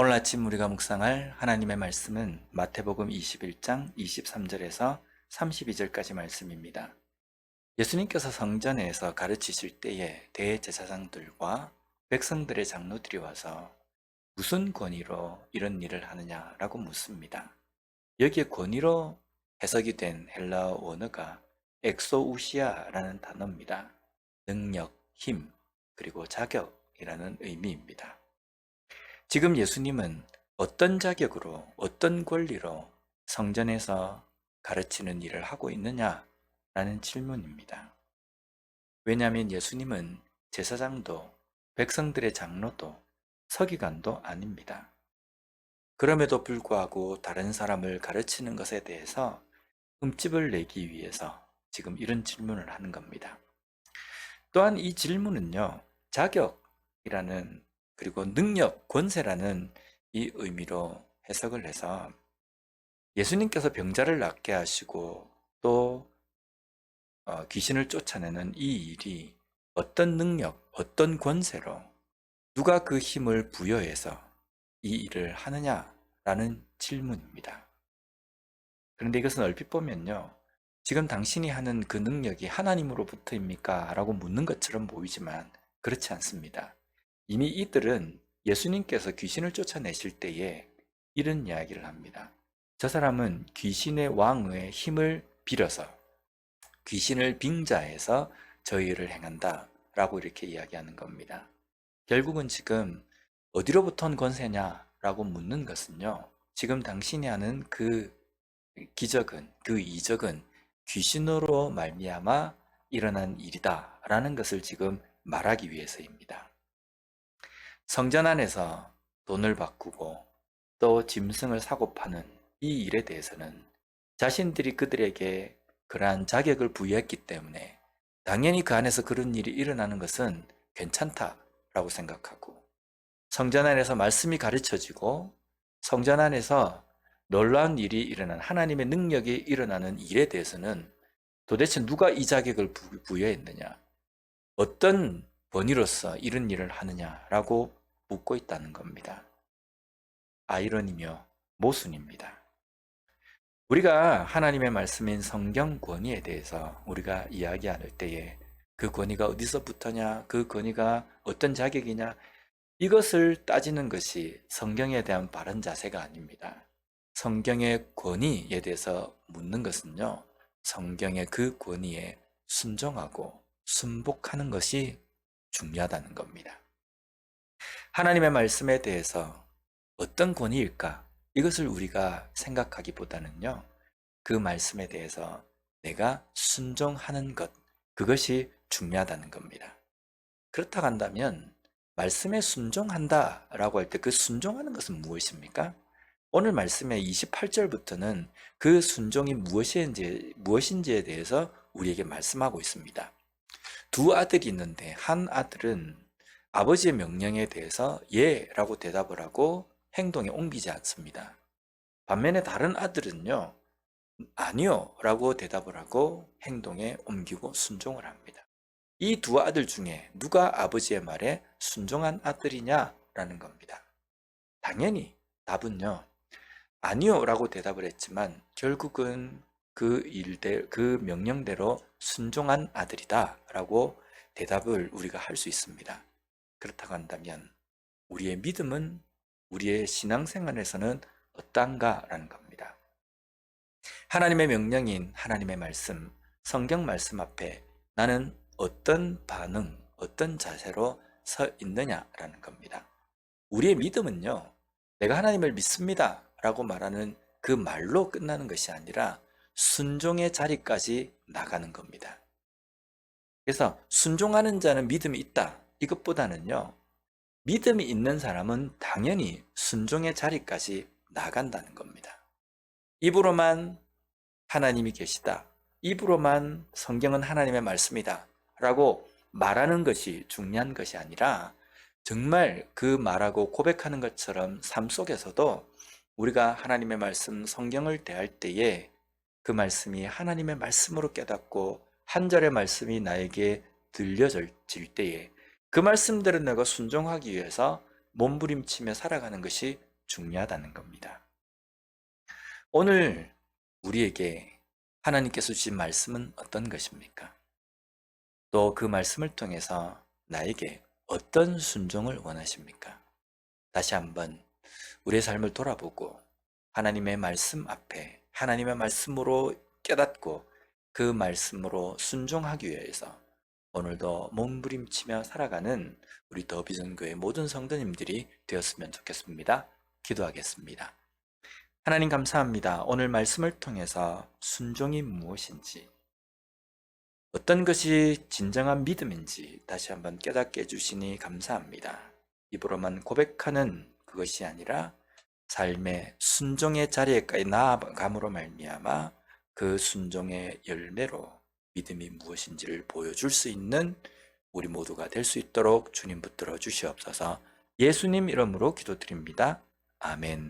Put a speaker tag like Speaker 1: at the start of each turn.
Speaker 1: 오늘 아침 우리가 묵상할 하나님의 말씀은 마태복음 21장 23절에서 32절까지 말씀입니다. 예수님께서 성전에서 가르치실 때에 대제사장들과 백성들의 장로들이 와서 무슨 권위로 이런 일을 하느냐라고 묻습니다. 여기에 권위로 해석이 된 헬라어 원어가 엑소우시아라는 단어입니다. 능력, 힘, 그리고 자격이라는 의미입니다. 지금 예수님은 어떤 자격으로, 어떤 권리로 성전에서 가르치는 일을 하고 있느냐라는 질문입니다. 왜냐하면 예수님은 제사장도 백성들의 장로도 서기관도 아닙니다. 그럼에도 불구하고 다른 사람을 가르치는 것에 대해서 흠집을 내기 위해서 지금 이런 질문을 하는 겁니다. 또한 이 질문은요, 자격이라는 그리고 능력, 권세라는 이 의미로 해석을 해서 예수님께서 병자를 낫게 하시고 또 귀신을 쫓아내는 이 일이 어떤 능력, 어떤 권세로 누가 그 힘을 부여해서 이 일을 하느냐라는 질문입니다. 그런데 이것은 얼핏 보면요, 지금 당신이 하는 그 능력이 하나님으로부터입니까? 라고 묻는 것처럼 보이지만 그렇지 않습니다. 이미 이들은 예수님께서 귀신을 쫓아내실 때에 이런 이야기를 합니다. 저 사람은 귀신의 왕의 힘을 빌어서 귀신을 빙자해서 저희를 행한다 라고 이렇게 이야기하는 겁니다. 결국은 지금 어디로부터 온 권세냐라고 묻는 것은요, 지금 당신이 하는 그 기적은, 그 이적은 귀신으로 말미암아 일어난 일이다 라는 것을 지금 말하기 위해서입니다. 성전 안에서 돈을 바꾸고 또 짐승을 사고 파는 이 일에 대해서는 자신들이 그들에게 그러한 자격을 부여했기 때문에 당연히 그 안에서 그런 일이 일어나는 것은 괜찮다라고 생각하고, 성전 안에서 말씀이 가르쳐지고 성전 안에서 놀라운 일이 일어난, 하나님의 능력이 일어나는 일에 대해서는 도대체 누가 이 자격을 부여했느냐, 어떤 권위로서 이런 일을 하느냐라고 묻고 있다는 겁니다. 아이러니며 모순입니다. 우리가 하나님의 말씀인 성경 권위에 대해서 우리가 이야기할 때에 그 권위가 어디서부터냐, 그 권위가 어떤 자격이냐, 이것을 따지는 것이 성경에 대한 바른 자세가 아닙니다. 성경의 권위에 대해서 묻는 것은요, 성경의 그 권위에 순종하고 순복하는 것이 중요하다는 겁니다. 하나님의 말씀에 대해서 어떤 권위일까? 이것을 우리가 생각하기보다는요, 그 말씀에 대해서 내가 순종하는 것, 그것이 중요하다는 겁니다. 그렇다고 한다면 말씀에 순종한다라고 할 때 그 순종하는 것은 무엇입니까? 오늘 말씀의 28절부터는 그 순종이 무엇인지에 대해서 우리에게 말씀하고 있습니다. 두 아들이 있는데 한 아들은 아버지의 명령에 대해서 예라고 대답을 하고 행동에 옮기지 않습니다. 반면에 다른 아들은요, 아니요 라고 대답을 하고 행동에 옮기고 순종을 합니다. 이 두 아들 중에 누가 아버지의 말에 순종한 아들이냐라는 겁니다. 당연히 답은요, 아니요 라고 대답을 했지만 결국은 그 명령대로 순종한 아들이다 라고 대답을 우리가 할 수 있습니다. 그렇다고 한다면 우리의 믿음은, 우리의 신앙생활에서는 어떤가 라는 겁니다. 하나님의 명령인 하나님의 말씀, 성경 말씀 앞에 나는 어떤 반응, 어떤 자세로 서 있느냐라는 겁니다. 우리의 믿음은요, 내가 하나님을 믿습니다 라고 말하는 그 말로 끝나는 것이 아니라 순종의 자리까지 나가는 겁니다. 그래서 순종하는 자는 믿음이 있다, 이것보다는요, 믿음이 있는 사람은 당연히 순종의 자리까지 나간다는 겁니다. 입으로만 하나님이 계시다, 입으로만 성경은 하나님의 말씀이다 라고 말하는 것이 중요한 것이 아니라 정말 그 말하고 고백하는 것처럼 삶 속에서도 우리가 하나님의 말씀 성경을 대할 때에 그 말씀이 하나님의 말씀으로 깨닫고 한 절의 말씀이 나에게 들려질 때에 그 말씀대로 내가 순종하기 위해서 몸부림치며 살아가는 것이 중요하다는 겁니다. 오늘 우리에게 하나님께서 주신 말씀은 어떤 것입니까? 또 그 말씀을 통해서 나에게 어떤 순종을 원하십니까? 다시 한번 우리의 삶을 돌아보고 하나님의 말씀 앞에 하나님의 말씀으로 깨닫고 그 말씀으로 순종하기 위해서 오늘도 몸부림치며 살아가는 우리 더비전교회 모든 성도님들이 되었으면 좋겠습니다. 기도하겠습니다. 하나님 감사합니다. 오늘 말씀을 통해서 순종이 무엇인지, 어떤 것이 진정한 믿음인지 다시 한번 깨닫게 해주시니 감사합니다. 입으로만 고백하는 그것이 아니라 삶의 순종의 자리에까지 나아감으로 말미암아 그 순종의 열매로 믿음이 무엇인지를 보여줄 수 있는 우리 모두가 될 수 있도록 주님 붙들어 주시옵소서. 예수님 이름으로 기도드립니다. 아멘.